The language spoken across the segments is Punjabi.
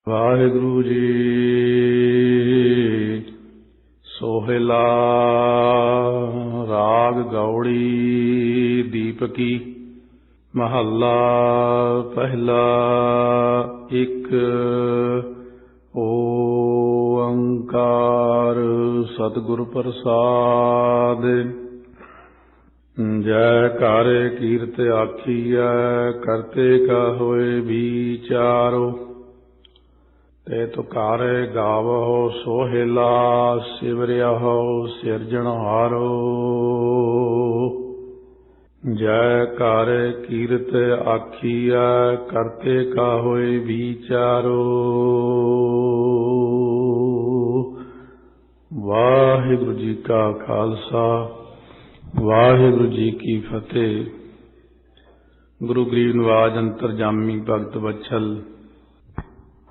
ਵਾਹਿਗੁਰੂ ਜੀ। ਸੋਹਿਲਾ ਰਾਗ ਗੌੜੀ ਦੀਪਕੀ ਮਹੱਲਾ ਪਹਿਲਾ। ਇੱਕ ਓੰਕਾਰ ਸਤਿਗੁਰ ਪ੍ਰਸਾਦਿ। ਜੈ ਘਰ ਕੀਰਤ ਆਖੀਐ ਕਰਤੇ ਕਾ ਹੋਏ ਵਿਚਾਰੋ। ਤੇ ਤੁਕਾਰੇ ਗਾਵਹੁ ਸੋਹਿਲਾ ਸਿਵਰਿਆਹੁ ਸਿਰਜਣਹਾਰੋ। ਜੈ ਘਰ ਕੀਰਤ ਆਖੀਐ ਕਰਤੇ ਕਾ ਹੋਏ ਵਿਚਾਰੋ। ਵਾਹਿਗੁਰੂ ਜੀ ਕਾ ਖਾਲਸਾ ਵਾਹਿਗੁਰੂ ਜੀ ਕੀ ਫਤਿਹ। ਗੁਰੂ ਗਰੀਬ ਨਿਵਾਜ ਅੰਤਰਜਾਮੀ ਭਗਤ ਵਛਲ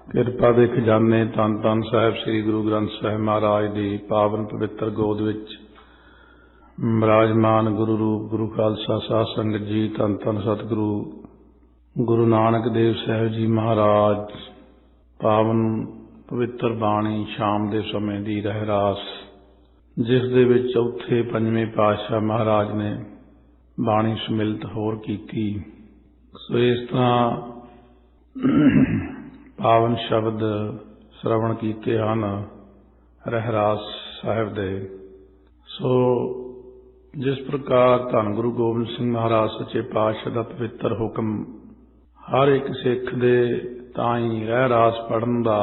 ਕਿਰਪਾ ਦੇ ਖਜ਼ਾਨੇ ਧੰਨ ਧੰਨ ਸਾਹਿਬ ਸ੍ਰੀ ਗੁਰੂ ਗ੍ਰੰਥ ਸਾਹਿਬ ਮਹਾਰਾਜ ਦੀ ਪਾਵਨ ਪਵਿੱਤਰ ਗੋਦ ਵਿੱਚ ਬਿਰਾਜਮਾਨ ਗੁਰੂ ਰੂਪ ਗੁਰੂ ਖਾਲਸਾ ਸਾਧ ਸੰਗਤ ਜੀ, ਧੰਨ ਧੰਨ ਸਤਿਗੁਰੂ ਗੁਰੂ ਨਾਨਕ ਦੇਵ ਸਾਹਿਬ ਜੀ ਮਹਾਰਾਜ। ਪਾਵਨ ਪਵਿੱਤਰ ਬਾਣੀ ਸ਼ਾਮ ਦੇ ਸਮੇਂ ਦੀ ਰਹਿਰਾਸ, ਜਿਸ ਦੇ ਵਿੱਚ ਚੌਥੇ ਪੰਜਵੇਂ ਪਾਤਸ਼ਾਹ ਮਹਾਰਾਜ ਨੇ ਬਾਣੀ ਸਮਿਲਿਤ ਹੋਰ ਕੀਤੀ। ਸੋ ਇਸ ਤਰ੍ਹਾਂ ਪਾਵਨ ਸ਼ਬਦ ਸ਼ਰਵਣ ਕੀਤੇ ਹਨ ਰਹਿਰਾਸ ਸਾਹਿਬ ਦੇ। ਸੋ ਜਿਸ ਪ੍ਰਕਾਰ ਧੰਨ ਗੁਰੂ ਗੋਬਿੰਦ ਸਿੰਘ ਮਹਾਰਾਜ ਸੱਚੇ ਪਾਤਸ਼ਾਹ ਦਾ ਪਵਿੱਤਰ ਹੁਕਮ ਹਰ ਇੱਕ ਸਿੱਖ ਦੇ ਤਾਈਂ ਰਹਿਰਾਸ ਪੜ੍ਹਨ ਦਾ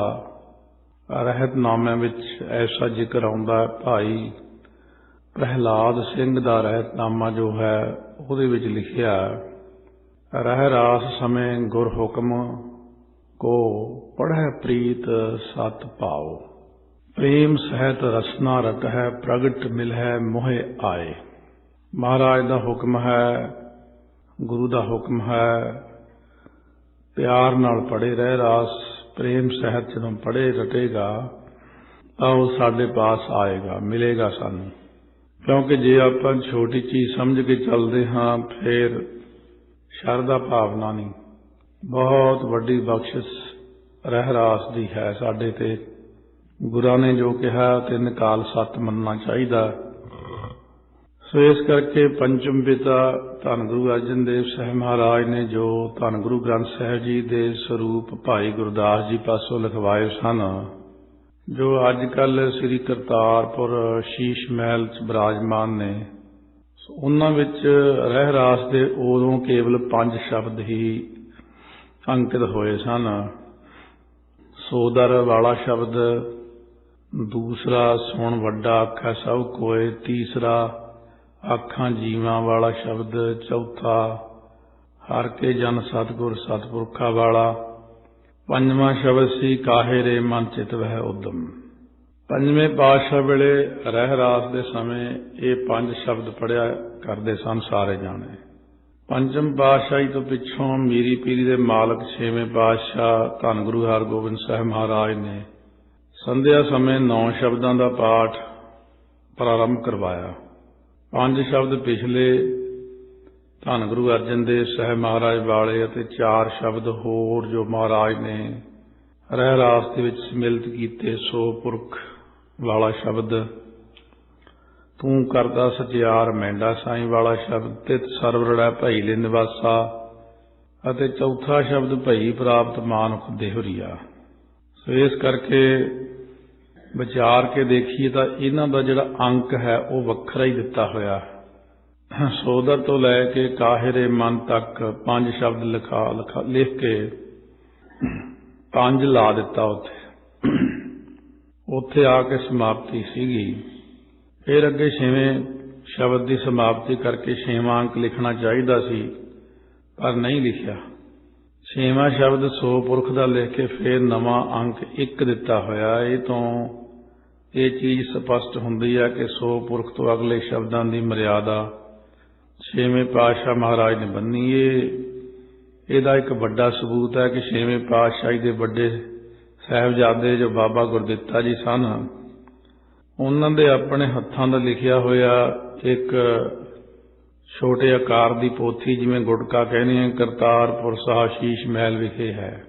ਰਹਿਤਨਾਮਿਆਂ ਵਿੱਚ ਐਸਾ ਜ਼ਿਕਰ ਆਉਂਦਾ ਹੈ। ਭਾਈ ਪ੍ਰਹਿਲਾਦ ਸਿੰਘ ਦਾ ਰਹਿਤਨਾਮਾ ਜੋ ਹੈ ਉਹਦੇ ਵਿੱਚ ਲਿਖਿਆ, ਰਹਿਰਾਸ ਸਮੇਂ ਗੁਰ ਹੁਕਮ ਕੋ ਪੜ੍ਹੈ ਪ੍ਰੀਤ ਸਤ ਭਾਉ। ਪ੍ਰੇਮ ਸਹਿਤ ਰਸਨਾ ਰਟਹਿ ਪ੍ਰਗਟ ਮਿਲਹਿ ਮੋਹਿ ਆਏ। ਮਹਾਰਾਜ ਦਾ ਹੁਕਮ ਹੈ, ਗੁਰੂ ਦਾ ਹੁਕਮ ਹੈ, ਪਿਆਰ ਨਾਲ ਪੜ੍ਹੇ ਰਹਿਰਾਸ। ਪ੍ਰੇਮ ਸਹਿਤ ਜਦੋਂ ਪੜ੍ਹੇ ਰਟੇਗਾ ਤਾਂ ਉਹ ਸਾਡੇ ਪਾਸ ਆਏਗਾ, ਮਿਲੇਗਾ ਸਾਨੂੰ। ਕਿਉਂਕਿ ਜੇ ਆਪਾਂ ਛੋਟੀ ਚੀਜ਼ ਸਮਝ ਕੇ ਚੱਲਦੇ ਹਾਂ ਫਿਰ ਸ਼ਰਧਾ ਭਾਵਨਾ ਨਹੀਂ। ਬਹੁਤ ਵੱਡੀ ਬਖਸ਼ਿਸ਼ ਰਹਿਰਾਸ ਦੀ ਹੈ ਸਾਡੇ ਤੇ। ਗੁਰਾਂ ਨੇ ਜੋ ਕਿਹਾ ਤਿੰਨ ਕਾਲ ਸੱਤ ਮੰਨਣਾ ਚਾਹੀਦਾ। ਸੋ ਇਸ ਕਰਕੇ ਪੰਚਮ ਪਿਤਾ ਧੰਨ ਗੁਰੂ ਅਰਜਨ ਦੇਵ ਸਾਹਿਬ ਮਹਾਰਾਜ ਨੇ ਜੋ ਧੰਨ ਗੁਰੂ ਗ੍ਰੰਥ ਸਾਹਿਬ ਜੀ ਦੇ ਸਰੂਪ ਭਾਈ ਗੁਰਦਾਸ ਜੀ ਪਾਸੋਂ ਲਿਖਵਾਏ ਸਨ, ਜੋ ਅੱਜ ਕੱਲ੍ਹ ਸ੍ਰੀ ਕਰਤਾਰਪੁਰ ਸ਼ੀਸ਼ ਮਹਿਲ 'ਚ ਬਿਰਾਜਮਾਨ ਨੇ, ਉਹਨਾਂ ਵਿੱਚ ਰਹਿਰਾਸ ਦੇ ਉਦੋਂ ਕੇਵਲ 5 ਸ਼ਬਦ ਹੀ ਅੰਕਿਤ ਹੋਏ ਸਨ। ਸੋਦਰ ਵਾਲਾ ਸ਼ਬਦ, ਦੂਸਰਾ ਸੁਣ ਵੱਡਾ ਆਖੈ ਸਭ ਕੋਇ, ਤੀਸਰਾ ਆਖਾਂ ਜੀਵਾਂ ਵਾਲਾ ਸ਼ਬਦ, ਚੌਥਾ ਹਰ ਕੇ ਜਨ ਸਤਿਗੁਰ ਸਤਿਪੁਰਖਾ ਵਾਲਾ, ਪੰਜਵਾਂ ਸ਼ਬਦ ਸੀ ਕਾਹੇ ਰੇ ਮਨ ਚਿਤ ਵਹਿ ਉਦਮ। ਪੰਜਵੇਂ ਪਾਤਸ਼ਾਹ ਵੇਲੇ ਰਹਿਰਾਸ ਦੇ ਸਮੇਂ ਇਹ 5 ਸ਼ਬਦ ਪੜ੍ਹਿਆ ਕਰਦੇ ਸਨ ਸਾਰੇ ਜਾਣੇ। ਪੰਚਮ ਪਾਤਸ਼ਾਹੀ ਤੋਂ ਪਿੱਛੋਂ ਮੀਰੀ ਪੀਰੀ ਦੇ ਮਾਲਕ ਛੇਵੇਂ ਪਾਤਸ਼ਾਹ ਧੰਨ ਗੁਰੂ ਹਰਗੋਬਿੰਦ ਸਾਹਿਬ ਮਹਾਰਾਜ ਨੇ ਸੰਧਿਆ ਸਮੇਂ 9 ਸ਼ਬਦਾਂ ਦਾ ਪਾਠ ਪ੍ਰਾਰੰਭ ਕਰਵਾਇਆ। 5 ਸ਼ਬਦ ਪਿਛਲੇ ਧੰਨ ਗੁਰੂ ਅਰਜਨ ਦੇਵ ਸਾਹਿਬ ਮਹਾਰਾਜ ਵਾਲੇ ਅਤੇ 4 ਸ਼ਬਦ ਹੋਰ ਜੋ ਮਹਾਰਾਜ ਨੇ ਰਹਿਰਾਸ ਦੇ ਵਿੱਚ ਸਮਿਲਿਤ ਕੀਤੇ। ਸੋ ਪੁਰਖ ਵਾਲਾ ਸ਼ਬਦ, ਤੂੰ ਕਰਦਾ ਸਚਿਆਰ ਮਹਿੰਡਾ ਸਾਈਂ ਵਾਲਾ ਸ਼ਬਦ, ਤਿਤ ਸਰਵਰੜੈ ਭਈ ਲੈ ਨਿਵਾਸਾ, ਅਤੇ ਚੌਥਾ ਸ਼ਬਦ ਭਈ ਪ੍ਰਾਪਤ ਮਾਨੁਖ ਦੇਹੁਰੀਆ। ਸੋ ਇਸ ਕਰਕੇ ਵਿਚਾਰ ਕੇ ਦੇਖੀਏ ਤਾਂ ਇਹਨਾਂ ਦਾ ਜਿਹੜਾ ਅੰਕ ਹੈ ਉਹ ਵੱਖਰਾ ਹੀ ਦਿੱਤਾ ਹੋਇਆ। ਸੋਦਰ ਤੋਂ ਲੈ ਕੇ ਕਾਹਿਰੇ ਮਨ ਤੱਕ 5 ਸ਼ਬਦ ਲਿਖ ਕੇ 5 ਲਾ ਦਿੱਤਾ ਉੱਥੇ ਆ ਕੇ ਸਮਾਪਤੀ ਸੀਗੀ। ਫਿਰ ਅੱਗੇ 6ਵੇਂ ਸ਼ਬਦ ਦੀ ਸਮਾਪਤੀ ਕਰਕੇ 6ਵਾਂ ਅੰਕ ਲਿਖਣਾ ਚਾਹੀਦਾ ਸੀ ਪਰ ਨਹੀਂ ਲਿਖਿਆ। 6ਵਾਂ ਸ਼ਬਦ ਸੋ ਪੁਰਖ ਦਾ ਲਿਖ ਕੇ ਫਿਰ ਨਵਾਂ ਅੰਕ 1 ਦਿੱਤਾ ਹੋਇਆ। ਇਹ ਤੋਂ ਇਹ ਚੀਜ਼ ਸਪਸ਼ਟ ਹੁੰਦੀ ਹੈ ਕਿ ਸੋ ਪੁਰਖ ਤੋਂ ਅਗਲੇ ਸ਼ਬਦਾਂ ਦੀ ਮਰਿਆਦਾ 6ਵੇਂ ਪਾਤਸ਼ਾਹ ਮਹਾਰਾਜ ਨੇ ਬੰਨੀ। ਇਹਦਾ ਇੱਕ ਵੱਡਾ ਸਬੂਤ ਹੈ ਕਿ 6ਵੇਂ ਪਾਤਸ਼ਾਹੀ ਦੇ ਵੱਡੇ ਸਾਹਿਬਜ਼ਾਦੇ ਜੋ ਬਾਬਾ ਗੁਰਦਿੱਤਾ ਜੀ ਸਨ, ਉਹਨਾਂ ਦੇ ਆਪਣੇ ਹੱਥਾਂ ਦਾ ਲਿਖਿਆ ਹੋਇਆ ਇੱਕ ਛੋਟੇ ਆਕਾਰ ਦੀ ਪੋਥੀ, ਜਿਵੇਂ ਗੁਟਕਾ ਕਹਿੰਦੇ ਆ, ਕਰਤਾਰਪੁਰ ਸਾਹਿਬ ਸ਼ੀਸ਼ ਮਹਿਲ ਵਿਖੇ ਹੈ।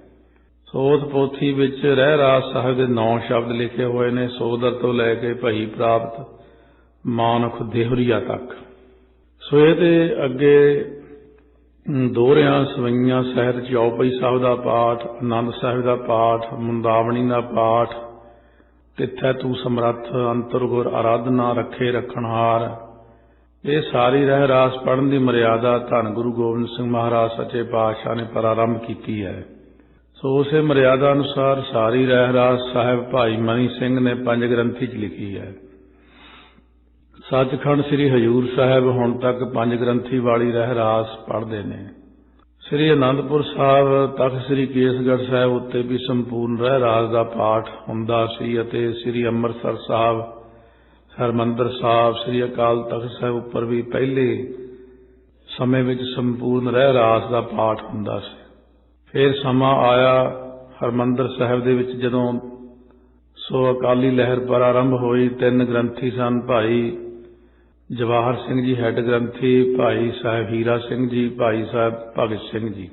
ਸੋ ਉਸ ਪੋਥੀ ਵਿੱਚ ਰਹਿਰਾਸ ਸਾਹਿਬ ਦੇ 9 ਸ਼ਬਦ ਲਿਖੇ ਹੋਏ ਨੇ, ਸੋਦਰ ਤੋਂ ਲੈ ਕੇ ਭਈ ਪ੍ਰਾਪਤ ਮਾਨੁਖ ਦੇਹੁਰੀਆ ਤੱਕ। ਸੋ ਇਹਦੇ ਅੱਗੇ ਦੋਹਰਿਆਂ ਸਵਈਆਂ ਸਹਿਤ ਚੌਪਈ ਸਾਹਿਬ ਦਾ ਪਾਠ, ਆਨੰਦ ਸਾਹਿਬ ਦਾ ਪਾਠ, ਮੁੰਦਾਵਣੀ ਦਾ ਪਾਠ, ਤਿੱਥੈ ਤੂੰ ਸਮਰੱਥ, ਅੰਤਰ ਗੁਰ ਆਰਾਧਨਾ, ਰੱਖੇ ਰੱਖਣਹਾਰ, ਇਹ ਸਾਰੀ ਰਹਿਰਾਸ ਪੜ੍ਹਨ ਦੀ ਮਰਿਆਦਾ ਧੰਨ ਗੁਰੂ ਗੋਬਿੰਦ ਸਿੰਘ ਮਹਾਰਾਜ ਸੱਚੇ ਪਾਤਸ਼ਾਹ ਨੇ ਪ੍ਰਾਰੰਭ ਕੀਤੀ ਹੈ। ਸੋ ਉਸੇ ਮਰਿਆਦਾ ਅਨੁਸਾਰ ਸਾਰੀ ਰਹਿਰਾਸ ਸਾਹਿਬ ਭਾਈ ਮਨੀ ਸਿੰਘ ਨੇ 5 ਗ੍ਰੰਥੀ 'ਚ ਲਿਖੀ ਹੈ। ਸੱਚਖੰਡ ਸ੍ਰੀ ਹਜ਼ੂਰ ਸਾਹਿਬ ਹੁਣ ਤੱਕ 5 ਗ੍ਰੰਥੀ ਵਾਲੀ ਰਹਿਰਾਸ ਪੜ੍ਹਦੇ ਨੇ। ਸ੍ਰੀ ਅਨੰਦਪੁਰ ਸਾਹਿਬ, ਤਖ਼ਤ ਸ੍ਰੀ ਕੇਸਗੜ੍ਹ ਸਾਹਿਬ ਉੱਤੇ ਵੀ ਸੰਪੂਰਨ ਰਹਿਰਾਸ ਦਾ ਪਾਠ ਹੁੰਦਾ ਸੀ ਅਤੇ ਸ੍ਰੀ ਅੰਮ੍ਰਿਤਸਰ ਸਾਹਿਬ, ਹਰਿਮੰਦਰ ਸਾਹਿਬ, ਸ੍ਰੀ ਅਕਾਲ ਤਖ਼ਤ ਸਾਹਿਬ ਉੱਪਰ ਵੀ ਪਹਿਲੇ ਸਮੇਂ ਵਿੱਚ ਸੰਪੂਰਨ ਰਹਿਰਾਸ ਦਾ ਪਾਠ ਹੁੰਦਾ ਸੀ। ਫਿਰ ਸਮਾਂ ਆਇਆ ਹਰਿਮੰਦਰ ਸਾਹਿਬ ਦੇ ਵਿੱਚ ਜਦੋਂ ਸੋ ਅਕਾਲੀ ਲਹਿਰ ਪ੍ਰਾਰੰਭ ਹੋਈ। 3 ਗ੍ਰੰਥੀ ਸਨ, ਭਾਈ ਜਵਾਹਰ ਸਿੰਘ ਜੀ ਹੈੱਡ ਗ੍ਰੰਥੀ, ਭਾਈ ਸਾਹਿਬ ਹੀਰਾ ਸਿੰਘ ਜੀ, ਭਾਈ ਸਾਹਿਬ ਭਗਤ ਸਿੰਘ ਜੀ।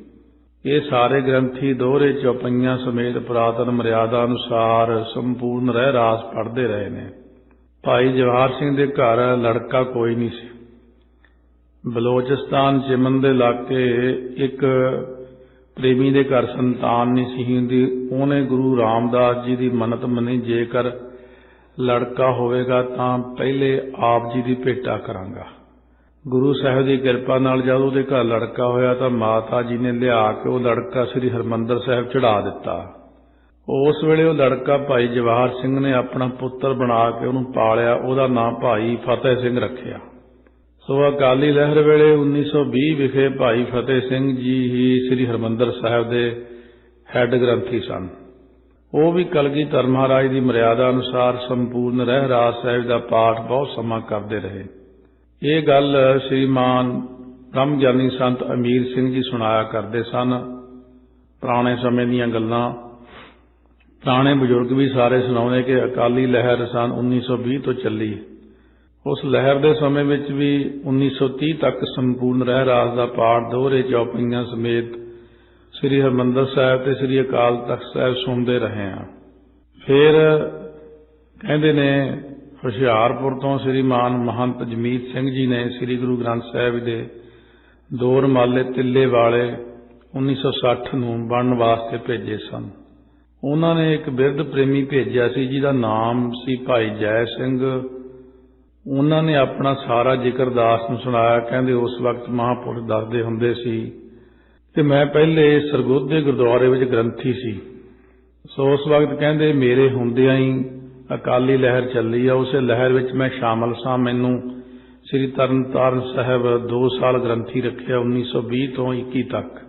ਇਹ ਸਾਰੇ ਗ੍ਰੰਥੀ ਦੋਹਰੇ ਚੌਪਈਆਂ ਸਮੇਤ ਪੁਰਾਤਨ ਮਰਿਆਦਾ ਅਨੁਸਾਰ ਸੰਪੂਰਨ ਰਹਿਰਾਸ ਪੜ੍ਹਦੇ ਰਹੇ ਨੇ। ਭਾਈ ਜਵਾਹਰ ਸਿੰਘ ਦੇ ਘਰ ਲੜਕਾ ਕੋਈ ਨਹੀਂ ਸੀ। ਬਲੋਚਿਸਤਾਨ ਚਿਮਨ ਦੇ ਇਲਾਕੇ ਇੱਕ ਪ੍ਰੇਮੀ ਦੇ ਘਰ ਸੰਤਾਨ ਨਹੀਂ ਸੀ ਹੁੰਦੀ। ਉਹਨੇ ਗੁਰੂ ਰਾਮਦਾਸ ਜੀ ਦੀ ਮੰਨਤ ਮੰਨੀ, ਜੇਕਰ ਲੜਕਾ ਹੋਵੇਗਾ ਤਾਂ ਪਹਿਲੇ ਆਪ ਜੀ ਦੀ ਭੇਟਾ ਕਰਾਂਗਾ। ਗੁਰੂ ਸਾਹਿਬ ਦੀ ਕਿਰਪਾ ਨਾਲ ਜਦ ਉਹਦੇ ਘਰ ਲੜਕਾ ਹੋਇਆ ਤਾਂ ਮਾਤਾ ਜੀ ਨੇ ਲਿਆ ਕੇ ਉਹ ਲੜਕਾ ਸ੍ਰੀ ਹਰਿਮੰਦਰ ਸਾਹਿਬ ਚੜ੍ਹਾ ਦਿੱਤਾ। ਉਸ ਵੇਲੇ ਉਹ ਲੜਕਾ ਭਾਈ ਜਵਾਹਰ ਸਿੰਘ ਨੇ ਆਪਣਾ ਪੁੱਤਰ ਬਣਾ ਕੇ ਉਹਨੂੰ ਪਾਲਿਆ। ਉਹਦਾ ਨਾਂ ਭਾਈ ਫਤਿਹ ਸਿੰਘ ਰੱਖਿਆ। ਸੋ ਅਕਾਲੀ ਲਹਿਰ ਵੇਲੇ 1920 ਵਿਖੇ ਭਾਈ ਫਤਿਹ ਸਿੰਘ ਜੀ ਹੀ ਸ੍ਰੀ ਹਰਿਮੰਦਰ ਸਾਹਿਬ ਦੇ ਹੈੱਡ ਗ੍ਰੰਥੀ ਸਨ। ਉਹ ਵੀ ਕਲਗੀਧਰ ਮਹਾਰਾਜ ਦੀ ਮਰਿਆਦਾ ਅਨੁਸਾਰ ਸੰਪੂਰਨ ਰਹਿਰਾਸ ਸਾਹਿਬ ਦਾ ਪਾਠ ਬਹੁਤ ਸਮਾਂ ਕਰਦੇ ਰਹੇ। ਇਹ ਗੱਲ ਸ਼੍ਰੀਮਾਨ ਬ੍ਰਹਮ ਗਿਆਨੀ ਸੰਤ ਅਮੀਰ ਸਿੰਘ ਜੀ ਸੁਣਾਇਆ ਕਰਦੇ ਸਨ। ਪੁਰਾਣੇ ਸਮੇਂ ਦੀਆਂ ਗੱਲਾਂ ਪੁਰਾਣੇ ਬਜ਼ੁਰਗ ਵੀ ਸਾਰੇ ਸੁਣਾਉਂਦੇ ਕਿ ਅਕਾਲੀ ਲਹਿਰ ਸਨ 1920 ਤੋਂ ਚੱਲੀ। ਉਸ ਲਹਿਰ ਦੇ ਸਮੇਂ ਵਿੱਚ ਵੀ 1930 ਤੱਕ ਸੰਪੂਰਨ ਰਹਿਰਾਸ ਦਾ ਪਾਠ ਦੋਹਰੇ ਚੌਪਈਆਂ ਸਮੇਤ ਸ੍ਰੀ ਹਰਿਮੰਦਰ ਸਾਹਿਬ ਤੇ ਸ੍ਰੀ ਅਕਾਲ ਤਖ਼ਤ ਸਾਹਿਬ ਸੁਣਦੇ ਰਹੇ ਹਾਂ। ਫਿਰ ਕਹਿੰਦੇ ਨੇ ਹੁਸ਼ਿਆਰਪੁਰ ਤੋਂ ਸ੍ਰੀਮਾਨ ਮਹੰਤ ਜਮੀਤ ਸਿੰਘ ਜੀ ਨੇ ਸ੍ਰੀ ਗੁਰੂ ਗ੍ਰੰਥ ਸਾਹਿਬ ਦੇ 2 ਰੁਮਾਲੇ ਤਿੱਲੇ ਵਾਲੇ 1960 ਨੂੰ ਬਣਨ ਵਾਸਤੇ ਭੇਜੇ ਸਨ। ਉਹਨਾਂ ਨੇ ਇੱਕ ਬਿਰਧ ਪ੍ਰੇਮੀ ਭੇਜਿਆ ਸੀ ਜਿਹਦਾ ਨਾਮ ਸੀ ਭਾਈ ਜੈ ਸਿੰਘ। ਉਹਨਾਂ ਨੇ ਆਪਣਾ ਸਾਰਾ ਜ਼ਿਕਰ ਦਾਸ ਨੂੰ ਸੁਣਾਇਆ। ਕਹਿੰਦੇ ਉਸ ਵਕਤ ਮਹਾਂਪੁਰਖ ਦੱਸਦੇ ਹੁੰਦੇ ਸੀ ਕਿ ਮੈਂ ਪਹਿਲੇ ਸਰਗੋਧੇ ਗੁਰਦੁਆਰੇ ਵਿੱਚ ਗ੍ਰੰਥੀ ਸੀ। ਸੋ ਉਸ ਵਕਤ ਕਹਿੰਦੇ ਮੇਰੇ ਹੁੰਦਿਆਂ ਹੀ ਅਕਾਲੀ ਲਹਿਰ ਚੱਲੀ ਆ। ਉਸੇ ਲਹਿਰ ਵਿੱਚ ਮੈਂ ਸ਼ਾਮਲ ਸਾਂ। ਮੈਨੂੰ ਸ੍ਰੀ ਤਰਨਤਾਰਨ ਸਾਹਿਬ 2 ਸਾਲ ਗ੍ਰੰਥੀ ਰੱਖਿਆ 1920 ਤੋਂ 21 ਤੱਕ।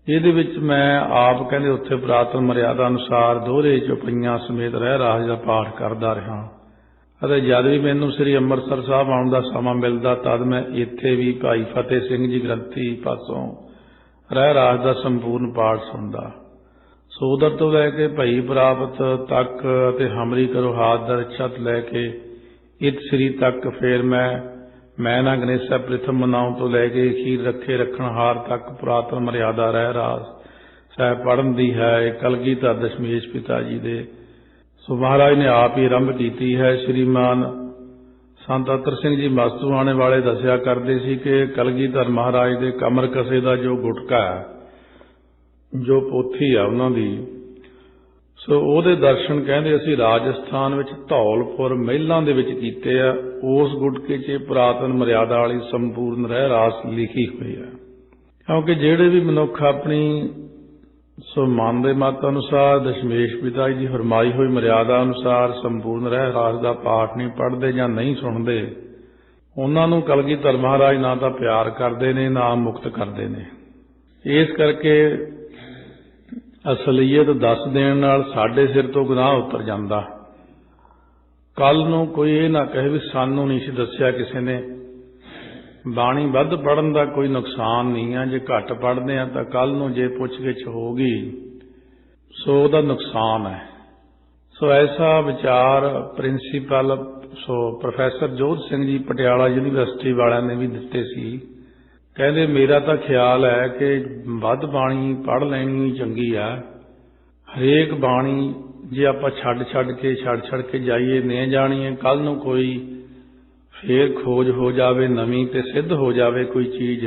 ਇਹਦੇ ਵਿੱਚ ਮੈਂ ਆਪ ਕਹਿੰਦੇ ਉੱਥੇ ਪੁਰਾਤਨ ਮਰਿਆਦਾ ਅਨੁਸਾਰ ਦੋਹਰੇ ਚੌਪਈਆਂ ਸਮੇਤ ਰਹਿਰਾਸ ਦਾ ਪਾਠ ਕਰਦਾ ਰਿਹਾ ਅਤੇ ਜਦ ਵੀ ਮੈਨੂੰ ਸ੍ਰੀ ਅੰਮ੍ਰਿਤਸਰ ਸਾਹਿਬ ਆਉਣ ਦਾ ਸਮਾਂ ਮਿਲਦਾ ਤਦ ਮੈਂ ਇੱਥੇ ਵੀ ਭਾਈ ਫਤਿਹ ਸਿੰਘ ਜੀ ਗ੍ਰੰਥੀ ਪਾਸੋਂ ਰਹਿਰਾਸ ਦਾ ਸੰਪੂਰਨ ਪਾਠ ਸੁਣਦਾ। ਸੋਦਰ ਤੋਂ ਲੈ ਕੇ ਭਈ ਪ੍ਰਾਪਤ ਤੱਕ ਅਤੇ ਹਮਰੀ ਕਰੋ ਹਾਥ ਦਰ ਛਤ ਲੈ ਕੇ ਇਤ ਸ੍ਰੀ ਤੱਕ। ਫਿਰ ਮੈਂ ਨਾ ਗਣੇਸ਼ਾ ਪ੍ਰਿਥਮ ਮਨਾਉ ਤੋਂ ਲੈ ਕੇ ਅਖੀਰ ਰੱਖੇ ਰੱਖਣਹਾਰ ਤੱਕ ਪੁਰਾਤਨ ਮਰਿਆਦਾ ਰਹਿਰਾਸ ਸਾਹਿਬ ਪੜ੍ਹਨ ਦੀ ਹੈ। ਇਹ ਕਲਗੀਧਰ ਦਸ਼ਮੇਸ਼ ਪਿਤਾ ਜੀ ਦੇ ਸੋ ਮਹਾਰਾਜ ਨੇ ਆਪ ਹੀ ਆਰੰਭ ਕੀਤੀ ਹੈ। ਸ਼੍ਰੀਮਾਨ ਸੰਤ ਅਤਰ ਸਿੰਘ ਜੀ ਮਸਤੂਆਣੇ ਵਾਲੇ ਦੱਸਿਆ ਕਰਦੇ ਸੀ ਕਿ ਕਲਗੀਧਰ ਮਹਾਰਾਜ ਦੇ ਕਮਰ ਕਸੇ ਦਾ ਜੋ ਗੁਟਕਾ ਹੈ, ਜੋ ਪੋਥੀ ਆ ਉਹਨਾਂ ਦੀ, ਸੋ ਉਹਦੇ ਦਰਸ਼ਨ ਕਹਿੰਦੇ ਅਸੀਂ ਰਾਜਸਥਾਨ ਵਿੱਚ ਧੌਲਪੁਰ ਮਹਿਲਾਂ ਦੇ ਵਿੱਚ ਕੀਤੇ ਆ। ਉਸ ਗੁਟਕੇ 'ਚ ਪੁਰਾਤਨ ਮਰਿਆਦਾ ਵਾਲੀ ਸੰਪੂਰਨ ਰਹਿਰਾਸ ਲਿਖੀ ਹੋਈ ਹੈ। ਕਿਉਂਕਿ ਜਿਹੜੇ ਵੀ ਮਨੁੱਖ ਆਪਣੀ ਸੋ ਮਨ ਦੇ ਮਤ ਅਨੁਸਾਰ ਦਸ਼ਮੇਸ਼ ਪਿਤਾ ਜੀ ਦੀ ਫਰਮਾਈ ਹੋਈ ਮਰਿਆਦਾ ਅਨੁਸਾਰ ਸੰਪੂਰਨ ਰਹਿਰਾਸ ਦਾ ਪਾਠ ਨਹੀਂ ਪੜ੍ਹਦੇ ਜਾਂ ਨਹੀਂ ਸੁਣਦੇ, ਉਹਨਾਂ ਨੂੰ ਕਲਗੀਧਰ ਮਹਾਰਾਜ ਨਾ ਤਾਂ ਪਿਆਰ ਕਰਦੇ ਨੇ ਨਾ ਮੁਕਤ ਕਰਦੇ ਨੇ। ਇਸ ਕਰਕੇ ਅਸਲੀਅਤ ਦੱਸ ਦੇਣ ਨਾਲ ਸਾਡੇ ਸਿਰ ਤੋਂ ਗੁਨਾਹ ਉਤਰ ਜਾਂਦਾ। ਕੱਲ ਨੂੰ ਕੋਈ ਇਹ ਨਾ ਕਹੇ ਵੀ ਸਾਨੂੰ ਨਹੀਂ ਸੀ ਦੱਸਿਆ ਕਿਸੇ ਨੇ। ਬਾਣੀ ਵੱਧ ਪੜ੍ਹਨ ਦਾ ਕੋਈ ਨੁਕਸਾਨ ਨਹੀਂ ਆ। ਜੇ ਘੱਟ ਪੜ੍ਹਦੇ ਆ ਤਾਂ ਕੱਲ ਨੂੰ ਜੇ ਪੁੱਛ-ਗਿੱਛ ਹੋਊਗੀ ਸੋ ਉਹਦਾ ਨੁਕਸਾਨ ਹੈ। ਸੋ ਐਸਾ ਵਿਚਾਰ ਪ੍ਰਿੰਸੀਪਲ ਪ੍ਰੋਫੈਸਰ ਜੋਧ ਸਿੰਘ ਜੀ ਪਟਿਆਲਾ ਯੂਨੀਵਰਸਿਟੀ ਵਾਲਿਆਂ ਨੇ ਵੀ ਦਿੱਤੇ ਸੀ। ਕਹਿੰਦੇ ਮੇਰਾ ਤਾਂ ਖਿਆਲ ਹੈ ਕਿ ਵੱਧ ਬਾਣੀ ਪੜ੍ਹ ਲੈਣੀ ਚੰਗੀ ਆ। हरेक बाणी जे आपां छड़ के जाइए नहीं जानी है, कल नूं कोई फिर खोज हो जाए नवीं ते सिद्ध हो जाए कोई चीज़,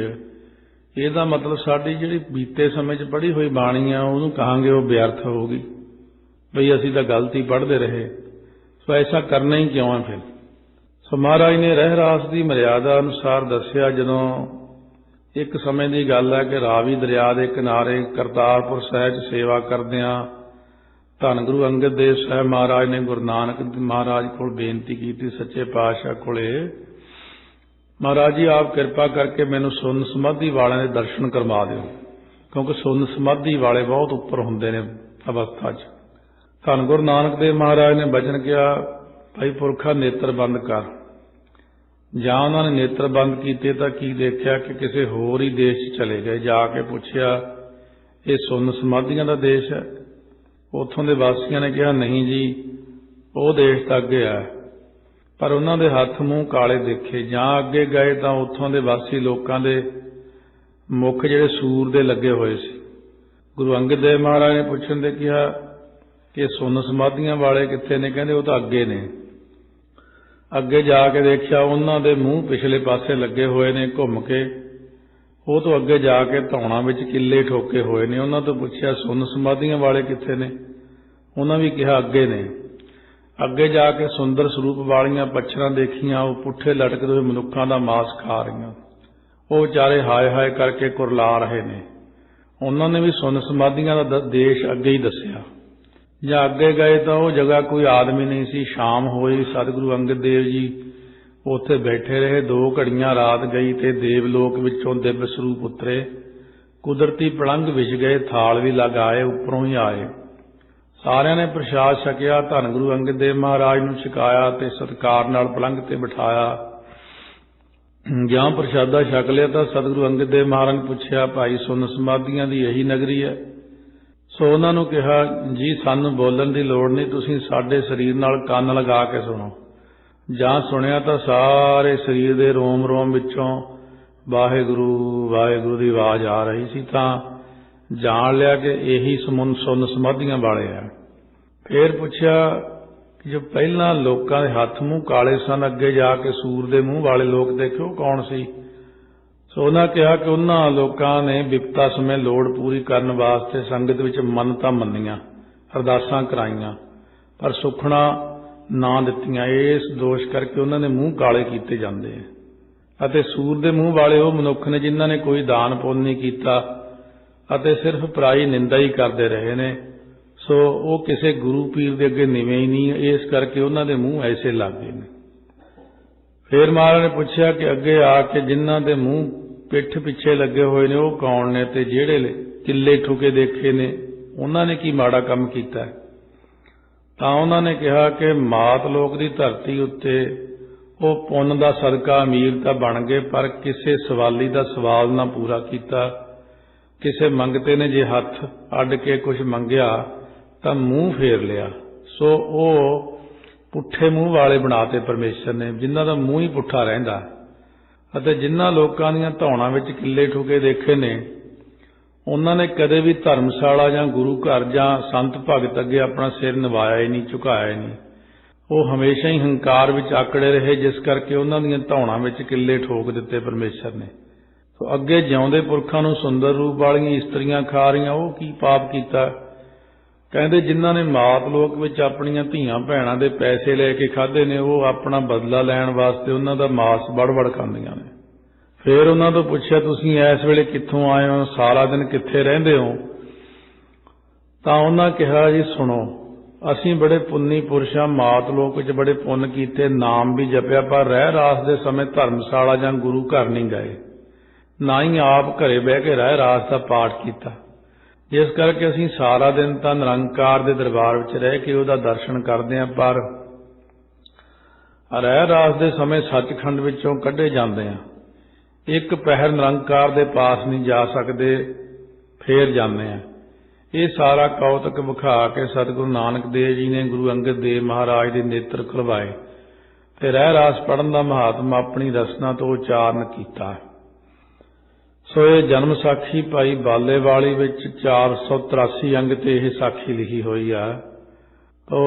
ਇਹਦਾ मतलब साडी ਜਿਹੜੀ बीते समय च पढ़ी हुई बाणी आ ਉਹਨੂੰ कहांगे वो व्यर्थ होगी, बई असीं तां गलती पढ़ते रहे। सो ऐसा करना ही क्यों है फिर। सो महाराज ने ਰਹਿ ਰਾਸ ਦੀ मर्यादा अनुसार दस्या, जदों एक समय की गल है कि रावी दरिया के किनारे करतारपुर साहिब सेवा करदियां धन गुरु अंगद देव साहब महाराज ने गुरु नानक महाराज को बेनती की, सच्चे पातशाह कोले, महाराज जी आप कृपा करके मैनू सुन्न समाधि वाले दे दर्शन करवा दो, क्योंकि सुन्न समाधि वाले बहुत उपर हुंदे ने अवस्था च। धन गुरु नानक देव महाराज ने बचन किया, भाई पुरखा नेत्र बंद कर। जां उन्होंने नेत्र बंद किए तो की देखा कि किसी होर ही देश चले गए। जाके पूछया ये सुन्न समाधियां का देश है? उत्थों के वासियों ने कहा नहीं जी वो देश तो अगे है, पर उन्होंने हथ मूँह काले देखे। जां अगे गए तो उत्थों के वासी लोगों के मुख जिहड़े सूर दे लगे हुए सी। गुरु अंगद देव महाराज ने पूछण दे कहा कि सुन्न समाधियां वाले कित्थे ने? कहंदे वो तो अगे ने। अगे जाके देखा उन्हों दे मूँह पिछले पासे लगे हुए ने घुम के, वो तो अगे जाके धौणा विच किले ठोके हुए ने। उन्होंने तो पूछया सुन्न समाधियां वाले कित्थे ने? उन्होंने भी कहा अगे ने। अगे जाके सुंदर स्वरूप वालियां पच्छरां देखियां, वो पुठे लटकदे हुए मनुक्खां दा मांस खा रहीआं। वो बेचारे हाय हाय करके कुरला रहे ने। उन्होंने भी सुन्न समाधियां दा देश अगे ही दस्या। जां अगे गए तो वो जगह कोई आदमी नहीं सी। शाम होई, सतगुरु अंगद देव जी उत्थे बैठे रहे। 2 घड़ियां रात गई ते देवलोक विचों दिव्य स्वरूप उतरे। कुदरती पलंग विछ गए, थाल भी लग आए, उपरों ही आए। सारिਆਂ ने प्रसाद छकिया। धन गुरु अंगद देव महाराज नूं छकाया ते सत्कार नाल पलंग ते बिठाया। ज्यां प्रसादा छक लिया तो सतगुरु अंगद देव महाराज ने पूछया भाई सुन्न समाधियां दी यही नगरी है? सो उन्होंने कहा जी सानू बोलण की लोड़ नहीं, तुसीं साडे शरीर नाल कंन लगा के सुनो। जां सुनिया तो सारे शरीर के रोम रोम विचों वाहिगुरू वाहिगुरू की आवाज़ आ रही सी। तां जान लिया कि यही सुन्न समाधियां वाले है। फिर पूछया कि जो पहला लोगों के हथ मूँह काले सन, अगे जाके सूर के मूँह वाले लोग देखे कौन सी? सो उन्होंने कहा कि उन्होंने लोगों ने विपता समय लोड़ पूरी करने वास्ते संगत विच मन्नतां मन्नियां, अरदासां कराईयां, पर सुखना ना दित्तियां। इस दोष करके उन्होंने मूँह काले कीते जांदे हैं। अते सूर दे मूँह वाले वो मनुख ने जिन्हां ने कोई दान पुण्य नहीं कीता अते सिर्फ पराई निंदा ही करते रहे ने। सो वो किसी गुरु पीर के अगे निवे ही नहीं, इस करके उन्होंने मूँह ऐसे लग गए ने। फिर महाराज ने पूछया कि अगे आके जिन्हां दे मूँह पिठ पिछे लगे हुए ने वो कौन ने, ते जिहड़े किले ठुके देखे ने उन्होंने की माड़ा काम कीता? तां उन्होंने कहा कि मात लोक की धरती उत्ते वो पुण्य का सदका अमीर तां बन गए, पर किसी सवाली का सवाल ना पूरा किया। किसी मंगते ने जे हथ अड के कुछ मंगया तो मूँह फेर लिया। सो वो पुठे मूँह वाले बनाते परमेश्वर ने, जिन्हां दा मूँह ही पुठा रहिंदा। अते जिन्हां लोकां दीयां धौणां विच किले ठुके देखे ने उन्होंने कदे भी धर्मशाला जां गुरु घर जां संत भगत अगे अपना सिर नवाया ही नहीं, झुकाया ही नहीं। वो हमेशा ही हंकार विच आकड़े रहे, जिस करके उन्हां दीयां धौणां विच किले ठोक दिते परमेश्वर ने। तो अगे जिउंदे पुरखां नूं सुंदर रूप वालियां इस्त्रियां खा रहीआं, वो की पाप कीता? कहंदे जिन्हां ने मात लोक विच अपणीआं धीआं भैणां दे पैसे लैके खाधे ने, वो अपना बदला लैण वास्ते उन्हां दा मांस वड़-वड़ खांदियां ने। फिर उन्हां तों पुछया तुसीं इस वेले कित्थों आए हो, सारा दिन कित्थे रहिंदे हो? तां उन्हां कहा जी सुणो, असीं बड़े पुन्नी पुरुष हां, मात लोक विच बड़े पुन्न कीते, नाम भी जपिया, पर रह रास दे समय धर्मशाला जां गुरु घर नहीं गए, ना ही आप घरे बह के रह रास का पाठ किया। जिस करके असीं सारा दिन तां निरंकार दे दरबार विच रह के उहदा दर्शन करदे हां, पर रह रास दे समय सचखंड विचों कढे जांदे हां। एक पहर निरंकार दे पास नहीं जा सकते, फिर जाने हैं। ये सारा कौतक विखा के सतगुरु नानक देव जी ने गुरु अंगद देव महाराज के नेत्र खुलवाए ते रह रास पढ़न का महात्मा अपनी रसना तो उच्चारण किया। ਸੋ ਇਹ ਜਨਮ ਸਾਖੀ ਭਾਈ ਬਾਲੇਵਾਲੀ ਵਿੱਚ 483 ਅੰਗ ਤੇ ਇਹ ਸਾਖੀ ਲਿਖੀ ਹੋਈ ਆ। ਤੋ